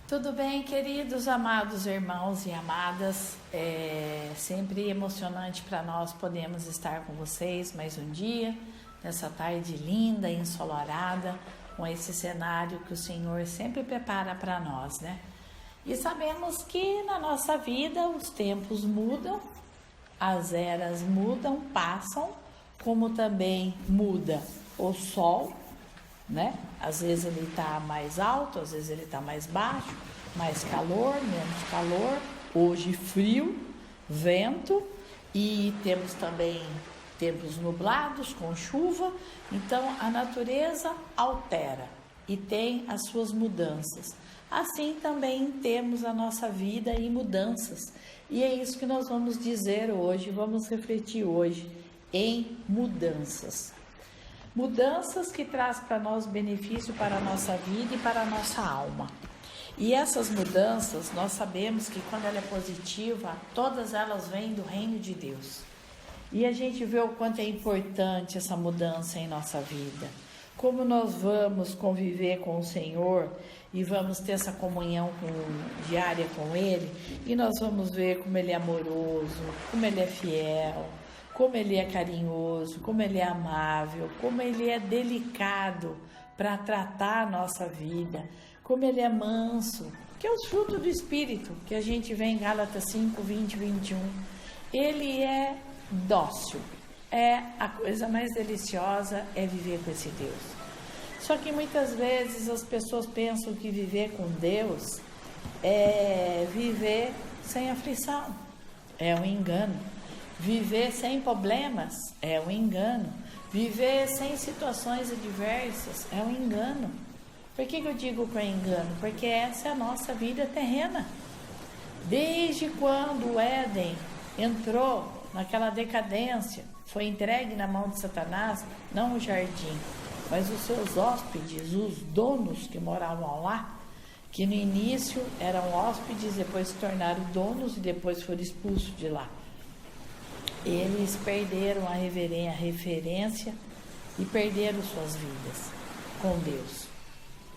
Tudo bem, queridos, amados irmãos e amadas? É sempre emocionante para nós podermos estar com vocês mais um dia, nessa tarde linda e ensolarada, com esse cenário que o Senhor sempre prepara para nós, né? E sabemos que na nossa vida os tempos mudam, as eras mudam, passam, como também muda o sol, né? Às vezes ele está mais alto, às vezes ele está mais baixo, mais calor, menos calor, hoje frio, vento e temos também tempos nublados com chuva. Então a natureza altera e tem as suas mudanças. Assim também temos a nossa vida em mudanças. E é isso que nós vamos dizer hoje, vamos refletir hoje em mudanças. Mudanças que traz para nós benefício para a nossa vida e para a nossa alma. E essas mudanças, nós sabemos que quando ela é positiva, todas elas vêm do reino de Deus. E a gente vê o quanto é importante essa mudança em nossa vida. Como nós vamos conviver com o Senhor e vamos ter essa comunhão diária com Ele, e nós vamos ver como Ele é amoroso, como Ele é fiel, como Ele é carinhoso, como Ele é amável, como Ele é delicado para tratar a nossa vida, como Ele é manso, que é o fruto do Espírito, que a gente vê em Gálatas 5, 20, 21. Ele é dócil, a coisa mais deliciosa é viver com esse Deus. Só que muitas vezes as pessoas pensam que viver com Deus é viver sem aflição, é um engano. Viver sem problemas é um engano. Viver sem situações adversas é um engano. Por que eu digo que é engano? Porque essa é a nossa vida terrena. Desde quando o Éden entrou naquela decadência, foi entregue na mão de Satanás, não o jardim, mas os seus hóspedes, os donos que moravam lá, que no início eram hóspedes, depois se tornaram donos e depois foram expulsos de lá. Eles perderam a referência e perderam suas vidas com Deus.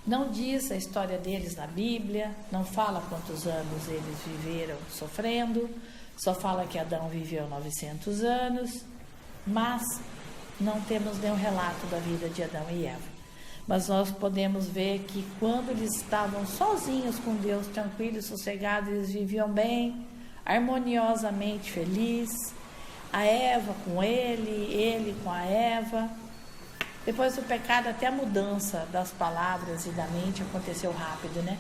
Não diz a história deles na Bíblia, não fala quantos anos eles viveram sofrendo, só fala que Adão viveu 900 anos, mas não temos nenhum relato da vida de Adão e Eva. Mas nós podemos ver que quando eles estavam sozinhos com Deus, tranquilos, sossegados, eles viviam bem, harmoniosamente felizes. A Eva com ele com a Eva. Depois do pecado, até a mudança das palavras e da mente aconteceu rápido, né?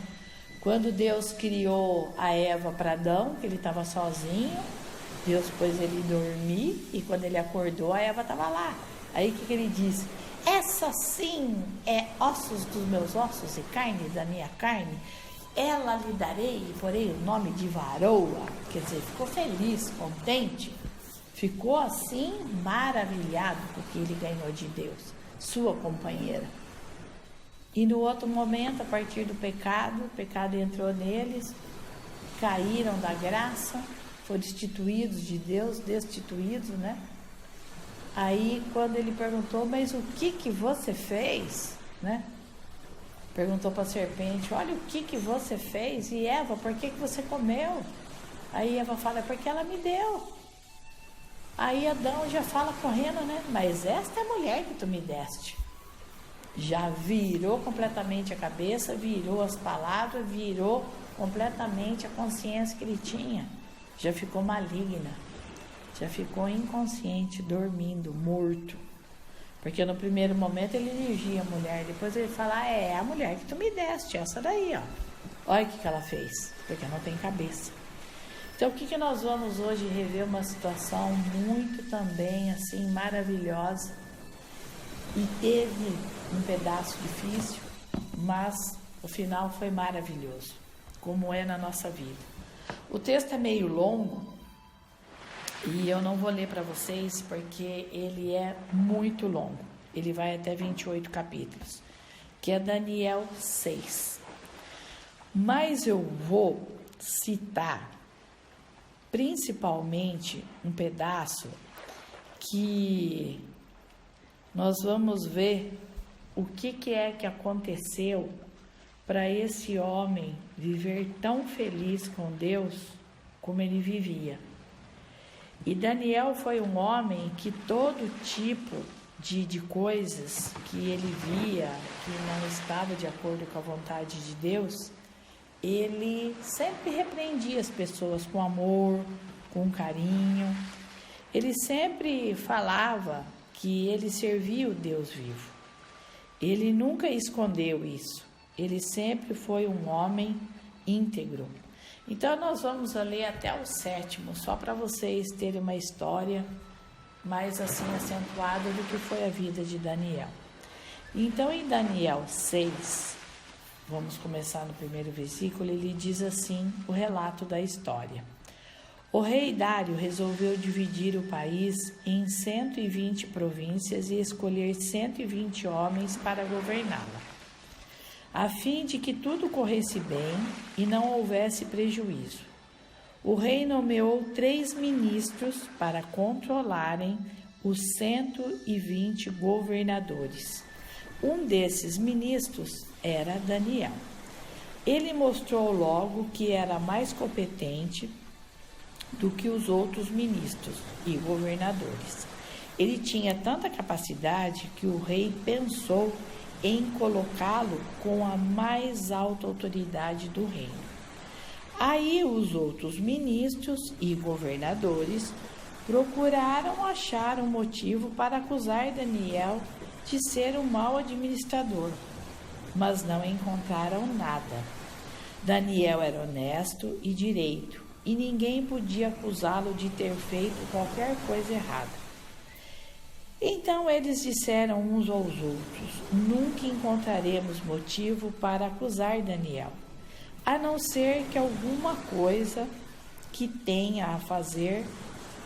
Quando Deus criou a Eva para Adão, que ele estava sozinho, Deus pôs ele dormir e quando ele acordou, a Eva estava lá. Aí o que ele disse? Essa sim é ossos dos meus ossos e carne da minha carne. Ela lhe darei e porei o nome de varoa. Quer dizer, ficou feliz, contente. Ficou assim maravilhado com o que ele ganhou de Deus, sua companheira. E no outro momento, a partir do pecado, o pecado entrou neles, caíram da graça, foram destituídos de Deus, destituídos, né? Aí quando ele perguntou, mas o que você fez, né? Perguntou para a serpente, olha o que você fez, e Eva, por que você comeu? Aí Eva fala, porque ela me deu. Aí Adão já fala correndo, né? Mas esta é a mulher que tu me deste. Já virou completamente a cabeça, virou as palavras, virou completamente a consciência que ele tinha. Já ficou maligna, já ficou inconsciente, dormindo, morto. Porque no primeiro momento ele dirigia a mulher, depois ele fala, é a mulher que tu me deste, essa daí, ó. Olha o que ela fez, porque não tem cabeça. Então, o que nós vamos hoje rever? Uma situação muito também, assim, maravilhosa. E teve um pedaço difícil, mas o final foi maravilhoso, como é na nossa vida. O texto é meio longo e eu não vou ler para vocês porque ele é muito longo. Ele vai até 28 capítulos, que é Daniel 6. Mas eu vou citar principalmente um pedaço que nós vamos ver o que é que aconteceu para esse homem viver tão feliz com Deus como ele vivia. E Daniel foi um homem que todo tipo de coisas que ele via que não estava de acordo com a vontade de Deus, ele sempre repreendia as pessoas com amor, com carinho. Ele sempre falava que ele servia o Deus vivo. Ele nunca escondeu isso. Ele sempre foi um homem íntegro. Então nós vamos ler até o 7º, só para vocês terem uma história mais assim acentuada do que foi a vida de Daniel. Então em Daniel 6, vamos começar no primeiro versículo, ele diz assim o relato da história. O rei Dário resolveu dividir o país em 120 províncias e escolher 120 homens para governá-la, a fim de que tudo corresse bem e não houvesse prejuízo. O rei nomeou 3 ministros para controlarem os 120 governadores. Um desses ministros era Daniel. Ele mostrou logo que era mais competente do que os outros ministros e governadores. Ele tinha tanta capacidade que o rei pensou em colocá-lo com a mais alta autoridade do reino. Aí os outros ministros e governadores procuraram achar um motivo para acusar Daniel de ser um mau administrador, mas não encontraram nada. Daniel era honesto e direito, e ninguém podia acusá-lo de ter feito qualquer coisa errada. Então eles disseram uns aos outros: nunca encontraremos motivo para acusar Daniel, a não ser que alguma coisa que tenha a fazer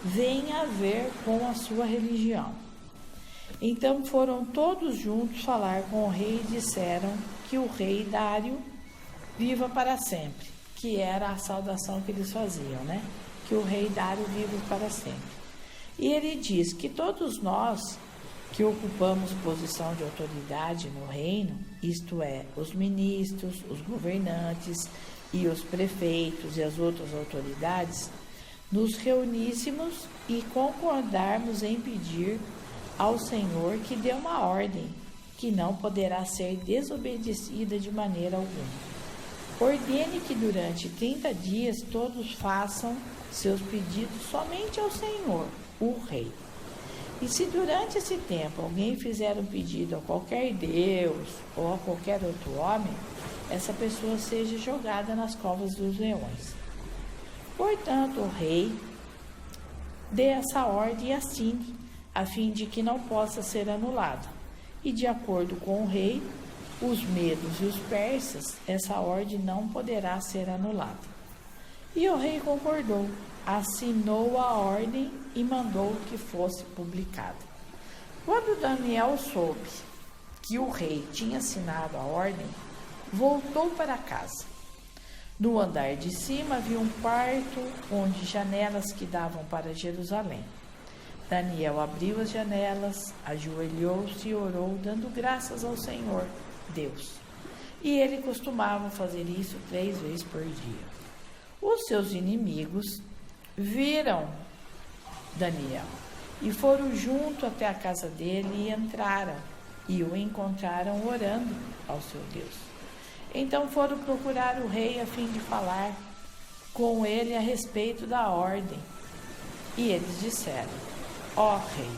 venha a ver com a sua religião. Então foram todos juntos falar com o rei e disseram que o rei Dário viva para sempre, que era a saudação que eles faziam, né? Que o rei Dário vive para sempre. E ele diz que todos nós que ocupamos posição de autoridade no reino, isto é, os ministros, os governantes e os prefeitos e as outras autoridades, nos reuníssemos e concordarmos em pedir ao Senhor que dê uma ordem que não poderá ser desobedecida de maneira alguma. Ordene que durante 30 dias todos façam seus pedidos somente ao Senhor, o Rei. E se durante esse tempo alguém fizer um pedido a qualquer Deus ou a qualquer outro homem, essa pessoa seja jogada nas covas dos leões. Portanto, o rei dê essa ordem e assine, a fim de que não possa ser anulada. E de acordo com o rei, os medos e os persas, essa ordem não poderá ser anulada. E o rei concordou, assinou a ordem e mandou que fosse publicada. Quando Daniel soube que o rei tinha assinado a ordem, voltou para casa. No andar de cima havia um quarto onde janelas que davam para Jerusalém. Daniel abriu as janelas, ajoelhou-se e orou, dando graças ao Senhor, Deus. E ele costumava fazer isso 3 vezes por dia. Os seus inimigos viram Daniel e foram junto até a casa dele e entraram e o encontraram orando ao seu Deus. Então foram procurar o rei a fim de falar com ele a respeito da ordem. E eles disseram: ó rei,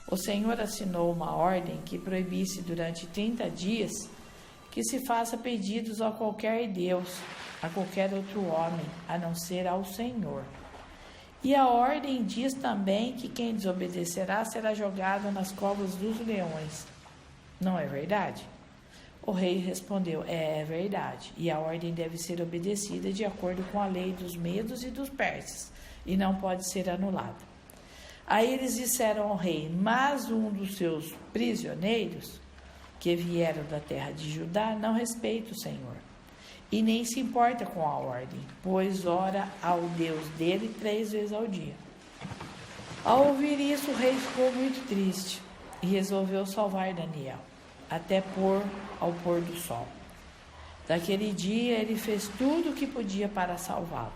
o Senhor assinou uma ordem que proibisse durante 30 dias que se faça pedidos a qualquer Deus, a qualquer outro homem, a não ser ao Senhor. E a ordem diz também que quem desobedecerá será jogado nas covas dos leões. Não é verdade? O rei respondeu: é verdade, e a ordem deve ser obedecida de acordo com a lei dos medos e dos persas, e não pode ser anulada. Aí eles disseram ao rei: mas um dos seus prisioneiros, que vieram da terra de Judá, não respeita o Senhor, e nem se importa com a ordem, pois ora ao Deus dele 3 vezes ao dia. Ao ouvir isso, o rei ficou muito triste e resolveu salvar Daniel, até ao pôr do sol. Daquele dia ele fez tudo o que podia para salvá-lo.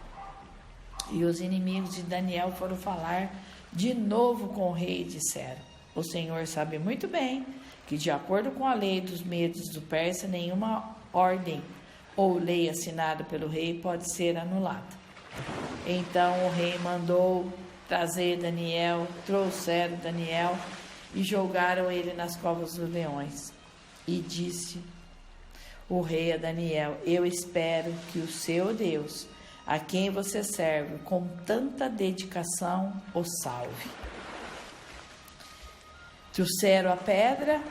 E os inimigos de Daniel foram falar de novo com o rei e disseram: o Senhor sabe muito bem que, de acordo com a lei dos Medos do Persa, nenhuma ordem ou lei assinada pelo rei pode ser anulada. Então o rei mandou trazer Daniel, trouxeram Daniel e jogaram ele nas covas dos leões. E disse o rei a Daniel: eu espero que o seu Deus, a quem você serve com tanta dedicação, o salve. Trouxeram a pedra,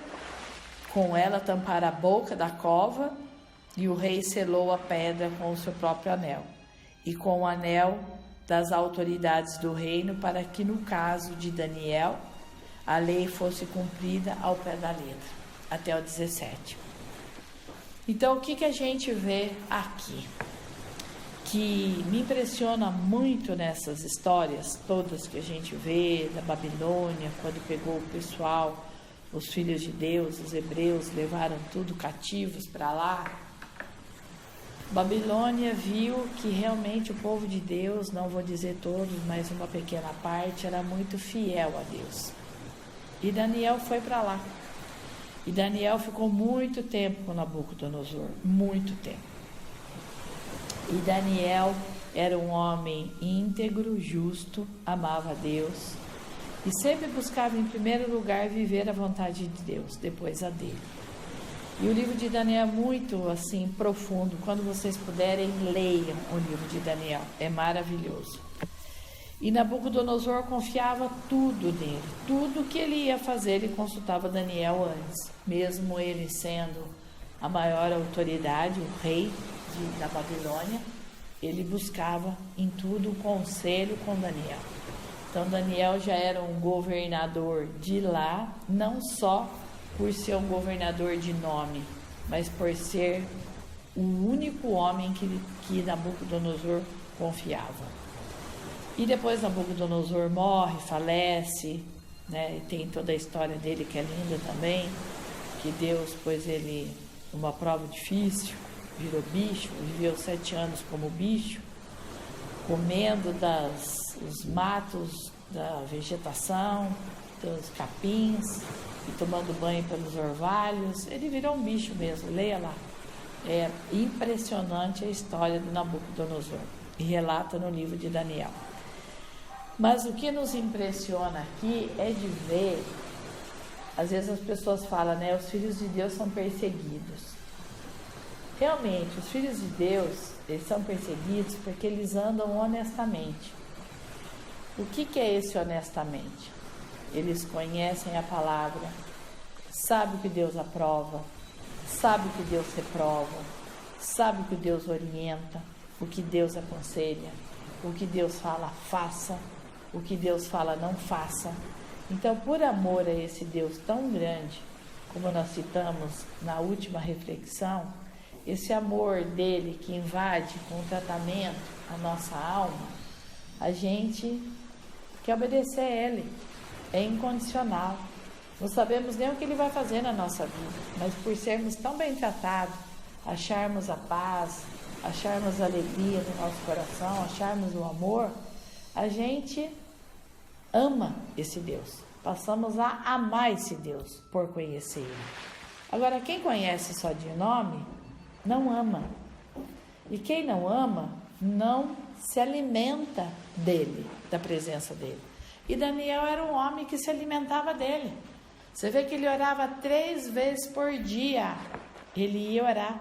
com ela tamparam a boca da cova, e o rei selou a pedra com o seu próprio anel, e com o anel das autoridades do reino, para que, no caso de Daniel, a lei fosse cumprida ao pé da letra, até o 17. Então, o que a gente vê aqui? Que me impressiona muito nessas histórias todas que a gente vê da Babilônia, quando pegou o pessoal, os filhos de Deus, os hebreus, levaram tudo cativos para lá. Babilônia viu que realmente o povo de Deus, não vou dizer todos, mas uma pequena parte, era muito fiel a Deus. E Daniel foi para lá. E Daniel ficou muito tempo com Nabucodonosor, muito tempo. E Daniel era um homem íntegro, justo, amava a Deus e sempre buscava em primeiro lugar viver a vontade de Deus, depois a dele. E o livro de Daniel é muito assim profundo. Quando vocês puderem, leiam o livro de Daniel, é maravilhoso. E Nabucodonosor confiava tudo nele, tudo que ele ia fazer ele consultava Daniel antes, mesmo ele sendo a maior autoridade, o rei da Babilônia, ele buscava em tudo um conselho com Daniel. Então Daniel já era um governador de lá, não só por ser um governador de nome, mas por ser o único homem que Nabucodonosor confiava. E depois Nabucodonosor morre, falece, né? E tem toda a história dele que é linda também, que Deus pôs ele numa prova difícil, virou bicho, viveu 7 anos como bicho, comendo os matos da vegetação, dos capins, e tomando banho pelos orvalhos. Ele virou um bicho mesmo, leia lá. É impressionante a história do Nabucodonosor, e relata no livro de Daniel. Mas o que nos impressiona aqui é de ver, às vezes as pessoas falam, né, os filhos de Deus são perseguidos. Realmente, os filhos de Deus, eles são perseguidos porque eles andam honestamente. O que é esse honestamente? Eles conhecem a palavra, sabem o que Deus aprova, sabem o que Deus reprova, sabem o que Deus orienta, o que Deus aconselha, o que Deus fala, faça, o que Deus fala, não faça. Então, por amor a esse Deus tão grande, como nós citamos na última reflexão, esse amor dele que invade com tratamento a nossa alma, a gente quer obedecer a ele, é incondicional. Não sabemos nem o que ele vai fazer na nossa vida, mas por sermos tão bem tratados, acharmos a paz, acharmos a alegria no nosso coração, acharmos o amor, a gente ama esse Deus. Passamos a amar esse Deus por conhecer ele. Agora, quem conhece só de nome, não ama. E quem não ama, não se alimenta dele, da presença dele. E Daniel era um homem que se alimentava dele. Você vê que ele orava 3 vezes por dia. Ele ia orar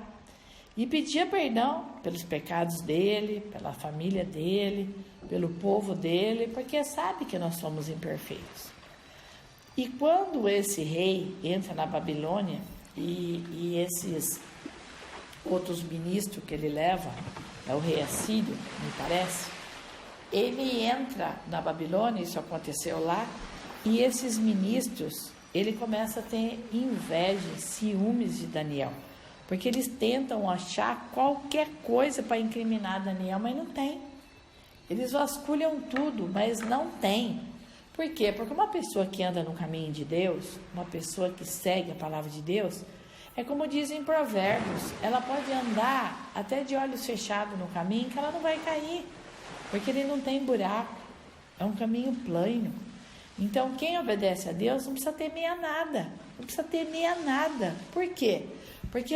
e pedia perdão pelos pecados dele, pela família dele, pelo povo dele, porque sabe que nós somos imperfeitos. E quando esse rei entra na Babilônia e esses outros ministros que ele leva, é o rei assírio, me parece, ele entra na Babilônia, isso aconteceu lá, e esses ministros, ele começa a ter inveja, ciúmes de Daniel, porque eles tentam achar qualquer coisa para incriminar Daniel, mas não tem. Eles vasculham tudo, mas não tem. Por quê? Porque uma pessoa que anda no caminho de Deus, uma pessoa que segue a palavra de Deus, É como dizem Provérbios, ela pode andar até de olhos fechados no caminho que ela não vai cair, porque ele não tem buraco, é um caminho plano. Então quem obedece a Deus não precisa temer a nada, não precisa temer a nada. Por quê? Porque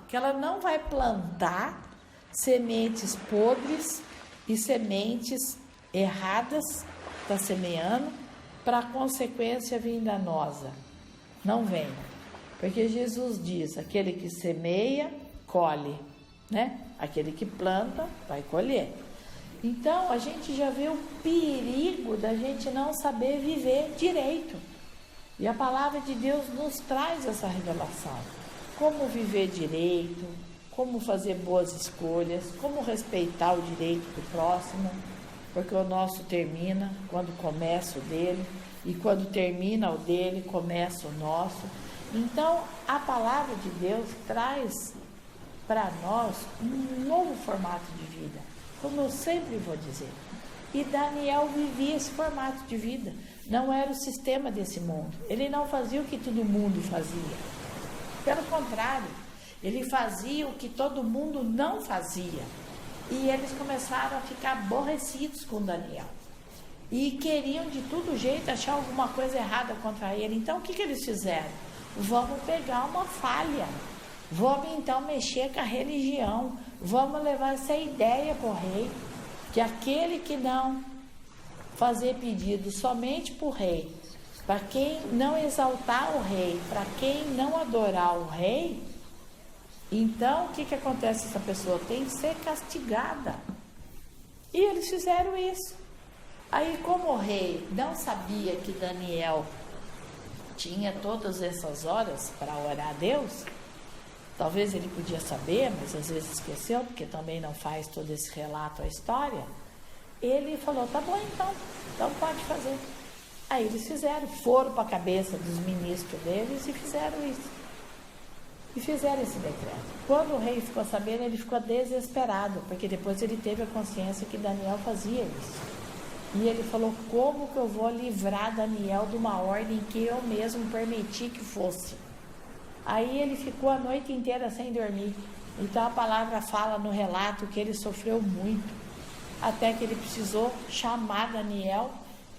que ela não vai plantar sementes podres e sementes erradas, está semeando, para consequência vir danosa. Não vem. Porque Jesus diz, aquele que semeia, colhe, né? Aquele que planta, vai colher. Então, a gente já vê o perigo da gente não saber viver direito. E a palavra de Deus nos traz essa revelação. Como viver direito, como fazer boas escolhas, como respeitar o direito do próximo, porque o nosso termina quando começa o dele, e quando termina o dele, começa o nosso. Então, a palavra de Deus traz para nós um novo formato de vida, como eu sempre vou dizer. E Daniel vivia esse formato de vida, não era o sistema desse mundo. Ele não fazia o que todo mundo fazia. Pelo contrário, ele fazia o que todo mundo não fazia. E eles começaram a ficar aborrecidos com Daniel. E queriam de todo jeito achar alguma coisa errada contra ele. Então o que eles fizeram? Vamos pegar uma falha. Vamos então mexer com a religião. Vamos levar essa ideia para o rei. Que aquele que não fazer pedido somente para o rei, para quem não exaltar o rei, para quem não adorar o rei, então o que acontece? Essa pessoa tem que ser castigada. E eles fizeram isso. Aí, como o rei não sabia que Daniel tinha todas essas horas para orar a Deus, talvez ele podia saber, mas às vezes esqueceu, porque também não faz todo esse relato, a história. Ele falou, tá bom então pode fazer. Aí eles fizeram, foram para a cabeça dos ministros deles e fizeram isso. E fizeram esse decreto. Quando o rei ficou sabendo, ele ficou desesperado, porque depois ele teve a consciência que Daniel fazia isso. E ele falou, como que eu vou livrar Daniel de uma ordem que eu mesmo permiti que fosse? Aí ele ficou a noite inteira sem dormir. Então a palavra fala no relato que ele sofreu muito, até que ele precisou chamar Daniel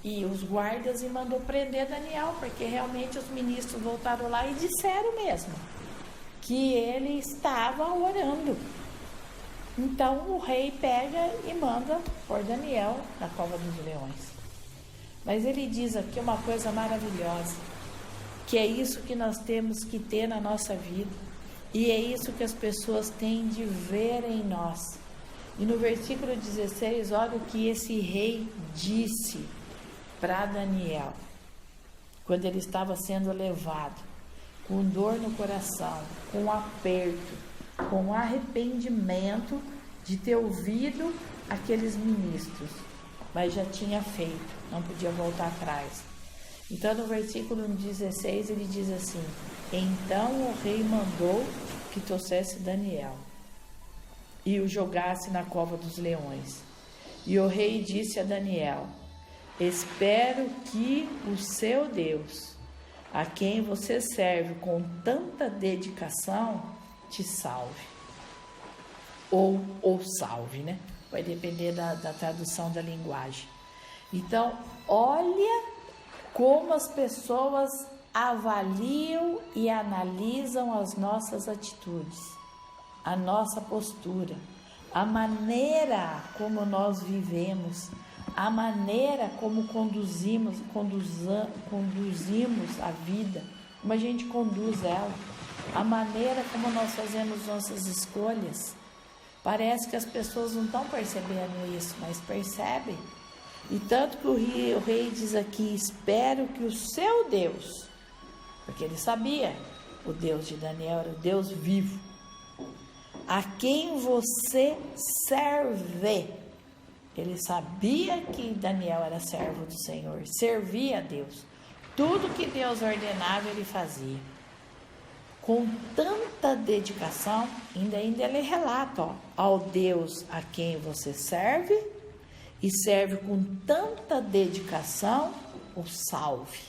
e os guardas e mandou prender Daniel, porque realmente os ministros voltaram lá e disseram mesmo que ele estava orando. Então o rei pega e manda pôr Daniel na cova dos leões. Mas ele diz aqui uma coisa maravilhosa, que é isso que nós temos que ter na nossa vida, e é isso que as pessoas têm de ver em nós. E no versículo 16, olha o que esse rei disse para Daniel, quando ele estava sendo levado, com dor no coração, com aperto, com arrependimento de ter ouvido aqueles ministros, mas já tinha feito, não podia voltar atrás. Então no versículo 16 ele diz assim, então o rei mandou que trouxesse Daniel e o jogasse na cova dos leões. E o rei disse a Daniel, espero que o seu Deus, a quem você serve com tanta dedicação, te salve. Ou salve, né? Vai depender da tradução da linguagem. Então, olha como as pessoas avaliam e analisam as nossas atitudes, a nossa postura, a maneira como nós vivemos, a maneira como conduzimos a vida, como a gente conduz ela, a maneira como nós fazemos nossas escolhas. Parece que as pessoas não estão percebendo isso, mas percebem. E tanto que o rei diz aqui, espero que o seu Deus, porque ele sabia, o Deus de Daniel era o Deus vivo, a quem você serve. Ele sabia que Daniel era servo do Senhor, servia a Deus. Tudo que Deus ordenava, ele fazia. Com tanta dedicação, ainda ele relata, ao Deus a quem você serve, e serve com tanta dedicação, o salve.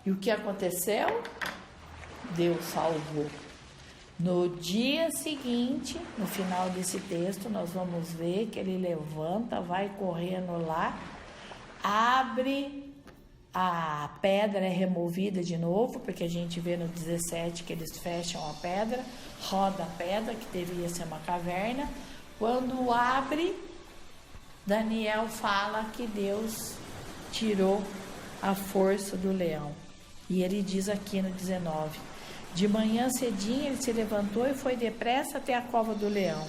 E o que aconteceu? Deus salvou. No dia seguinte, no final desse texto, nós vamos ver que ele levanta, vai correndo lá, abre, a pedra é removida de novo, porque a gente vê no 17 que eles fecham a pedra, roda a pedra, que deveria ser uma caverna. Quando abre, Daniel fala que Deus tirou a força do leão. E ele diz aqui no 19: de manhã cedinho ele se levantou e foi depressa até a cova do leão.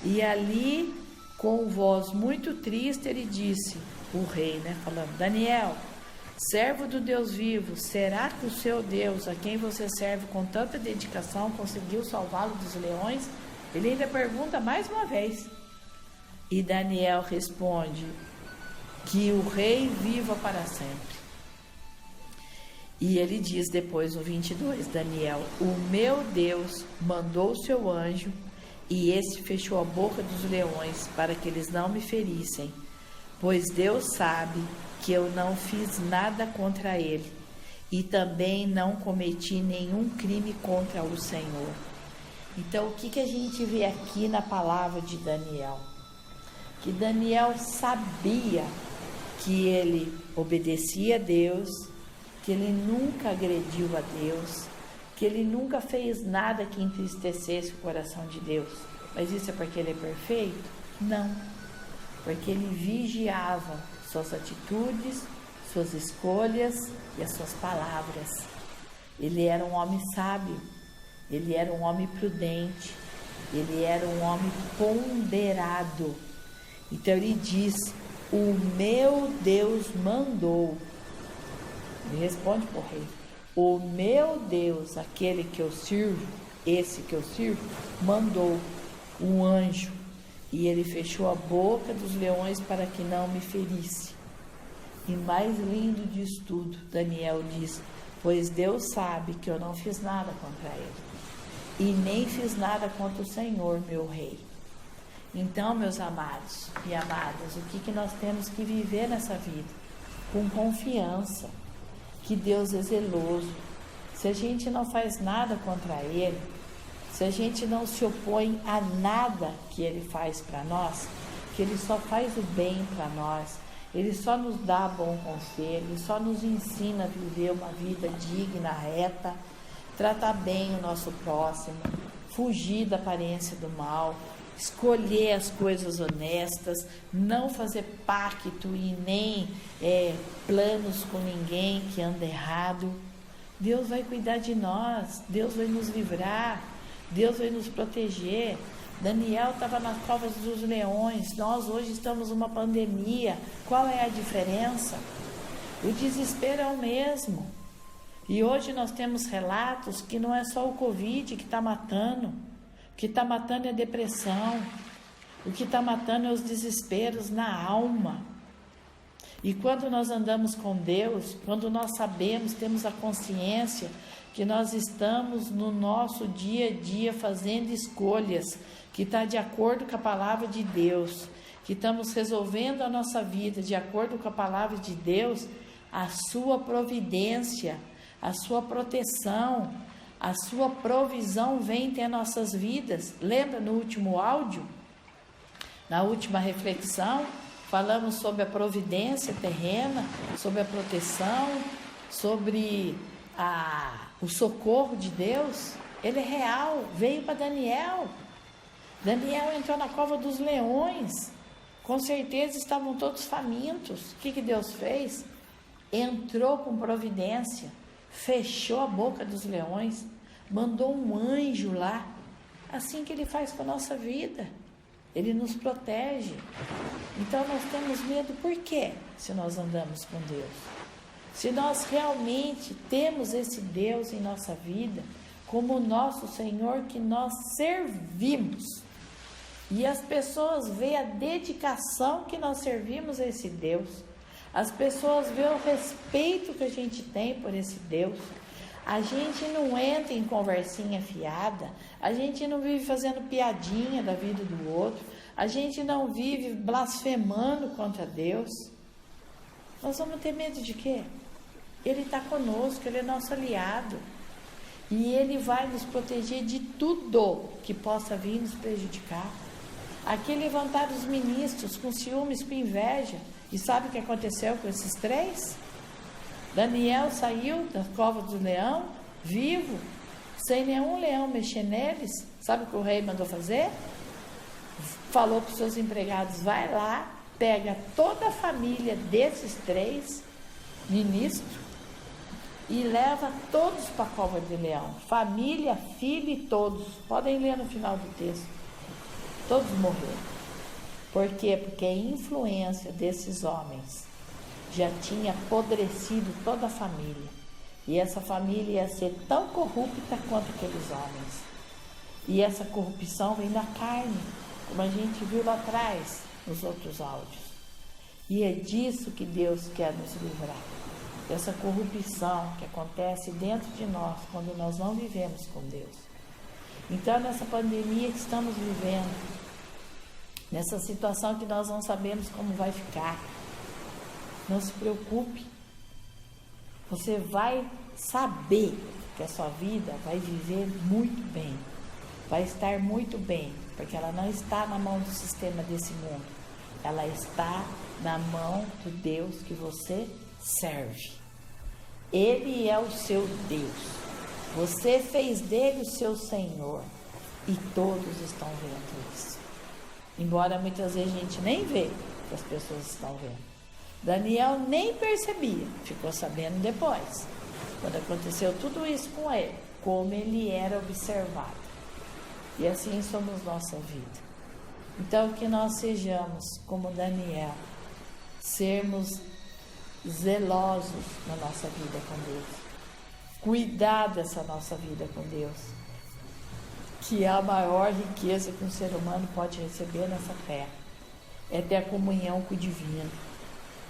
E ali, com voz muito triste, ele disse, o rei, falando: Daniel, servo do Deus vivo, será que o seu Deus, a quem você serve com tanta dedicação, conseguiu salvá-lo dos leões? Ele ainda pergunta mais uma vez. E Daniel responde: que o rei viva para sempre. E ele diz depois no 22, Daniel: o meu Deus mandou o seu anjo, e este fechou a boca dos leões, para que eles não me ferissem, pois Deus sabe que eu não fiz nada contra ele, e também não cometi nenhum crime contra o Senhor. Então, o que a gente vê aqui na palavra de Daniel? Que Daniel sabia que ele obedecia a Deus, que ele nunca agrediu a Deus, que ele nunca fez nada que entristecesse o coração de Deus. Mas isso é porque ele é perfeito? Não. Porque ele vigiava suas atitudes, suas escolhas e as suas palavras. Ele era um homem sábio, ele era um homem prudente, ele era um homem ponderado. Então ele diz: o meu Deus mandou. Ele responde para o rei: o meu Deus, aquele que eu sirvo, esse que eu sirvo, mandou um anjo, e ele fechou a boca dos leões para que não me ferisse. E mais lindo disso tudo, Daniel diz: pois Deus sabe que eu não fiz nada contra ele, e nem fiz nada contra o Senhor, meu rei. Então, meus amados e amadas, o que nós temos que viver nessa vida? Com confiança, que Deus é zeloso. Se a gente não faz nada contra Ele, se a gente não se opõe a nada que Ele faz para nós, que Ele só faz o bem para nós, Ele só nos dá bom conselho, Ele só nos ensina a viver uma vida digna, reta, tratar bem o nosso próximo, fugir da aparência do mal, escolher as coisas honestas, não fazer pacto e nem planos com ninguém que anda errado. Deus vai cuidar de nós, Deus vai nos livrar, Deus vai nos proteger. Daniel estava nas covas dos leões, nós hoje estamos numa pandemia. Qual é a diferença? O desespero é o mesmo. E hoje nós temos relatos que não é só o Covid que está matando. O que está matando é a depressão, o que está matando é os desesperos na alma. E quando nós andamos com Deus, quando nós sabemos, temos a consciência que nós estamos no nosso dia a dia fazendo escolhas que está de acordo com a palavra de Deus, que estamos resolvendo a nossa vida de acordo com a palavra de Deus, a sua providência, a sua proteção, a sua provisão vem até nossas vidas. Lembra no último áudio, na última reflexão, falamos sobre a providência terrena, sobre a proteção, sobre o socorro de Deus. Ele é real, veio para Daniel. Daniel entrou na cova dos leões, com certeza estavam todos famintos. O que Deus fez? Entrou com providência, fechou a boca dos leões, mandou um anjo lá. Assim que Ele faz com a nossa vida, Ele nos protege. Então nós temos medo por quê? Se nós andamos com Deus, se nós realmente temos esse Deus em nossa vida como o nosso Senhor que nós servimos, e as pessoas veem a dedicação que nós servimos a esse Deus, as pessoas veem o respeito que a gente tem por esse Deus. A gente não entra em conversinha fiada, a gente não vive fazendo piadinha da vida do outro, a gente não vive blasfemando contra Deus. Nós vamos ter medo de quê? Ele está conosco, Ele é nosso aliado. E Ele vai nos proteger de tudo que possa vir nos prejudicar. Aqui levantaram os ministros com ciúmes, com inveja. E sabe o que aconteceu com esses 3? Daniel saiu da cova do leão, vivo, sem nenhum leão mexer neles. Sabe o que o rei mandou fazer? Falou para os seus empregados, vai lá, pega toda a família desses 3 ministros e leva todos para a cova de leão. Família, filho e todos. Podem ler no final do texto. Todos morreram. Por quê? Porque a influência desses homens já tinha apodrecido toda a família. E essa família ia ser tão corrupta quanto aqueles homens. E essa corrupção vem da carne, como a gente viu lá atrás, nos outros áudios. E é disso que Deus quer nos livrar. Dessa corrupção que acontece dentro de nós, quando nós não vivemos com Deus. Então, nessa pandemia que estamos vivendo, nessa situação que nós não sabemos como vai ficar, não se preocupe. Você vai saber que a sua vida vai viver muito bem. Vai estar muito bem, porque ela não está na mão do sistema desse mundo. Ela está na mão do Deus que você serve. Ele é o seu Deus. Você fez dele o seu Senhor. E todos estão vendo isso. Embora muitas vezes a gente nem vê que as pessoas estão vendo. Daniel nem percebia, ficou sabendo depois, quando aconteceu tudo isso com ele, como ele era observado. E assim somos nossa vida. Então que nós sejamos como Daniel, sermos zelosos na nossa vida com Deus, cuidar dessa nossa vida com Deus, que é a maior riqueza que um ser humano pode receber nessa terra, é ter a comunhão com o divino,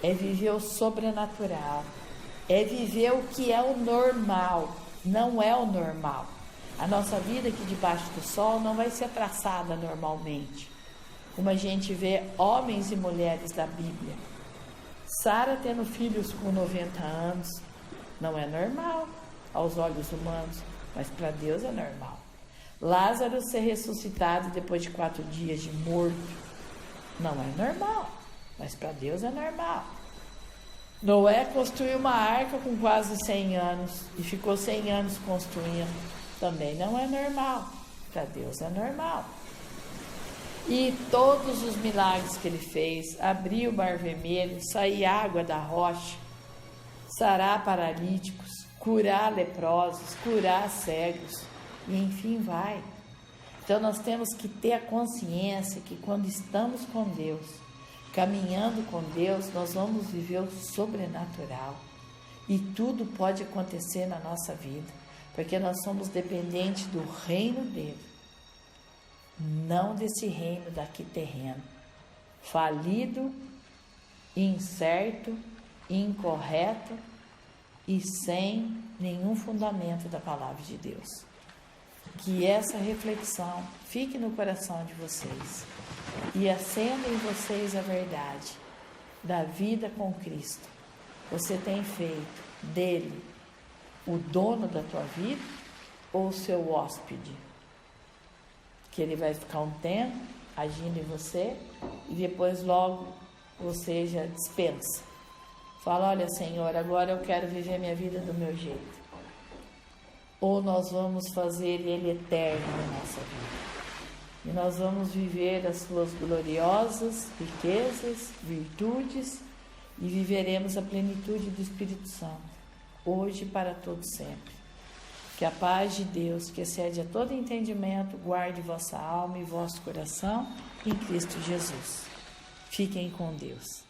é viver o sobrenatural, é viver o que é o normal, não é o normal. A nossa vida aqui debaixo do sol não vai ser traçada normalmente, como a gente vê homens e mulheres da Bíblia. Sara tendo filhos com 90 anos, não é normal aos olhos humanos, mas para Deus é normal. Lázaro ser ressuscitado depois de 4 dias de morto, não é normal, mas para Deus é normal. Noé construiu uma arca com quase 100 anos e ficou 100 anos construindo, também não é normal, para Deus é normal. E todos os milagres que ele fez, abrir o mar vermelho, sair água da rocha, sarar paralíticos, curar leprosos, curar cegos, e enfim vai. Então nós temos que ter a consciência que quando estamos com Deus, caminhando com Deus, nós vamos viver o sobrenatural. E tudo pode acontecer na nossa vida, porque nós somos dependentes do reino dele, não desse reino daqui terreno, falido, incerto, incorreto e sem nenhum fundamento da palavra de Deus. Que essa reflexão fique no coração de vocês e acenda em vocês a verdade da vida com Cristo. Você tem feito dele o dono da tua vida ou o seu hóspede? Que ele vai ficar um tempo agindo em você e depois logo você já dispensa. Fala, olha Senhor, agora eu quero viver minha vida do meu jeito. Ou nós vamos fazer ele eterno na nossa vida. E nós vamos viver as suas gloriosas riquezas, virtudes e viveremos a plenitude do Espírito Santo, hoje e para todo sempre. Que a paz de Deus, que excede a todo entendimento, guarde vossa alma e vosso coração em Cristo Jesus. Fiquem com Deus.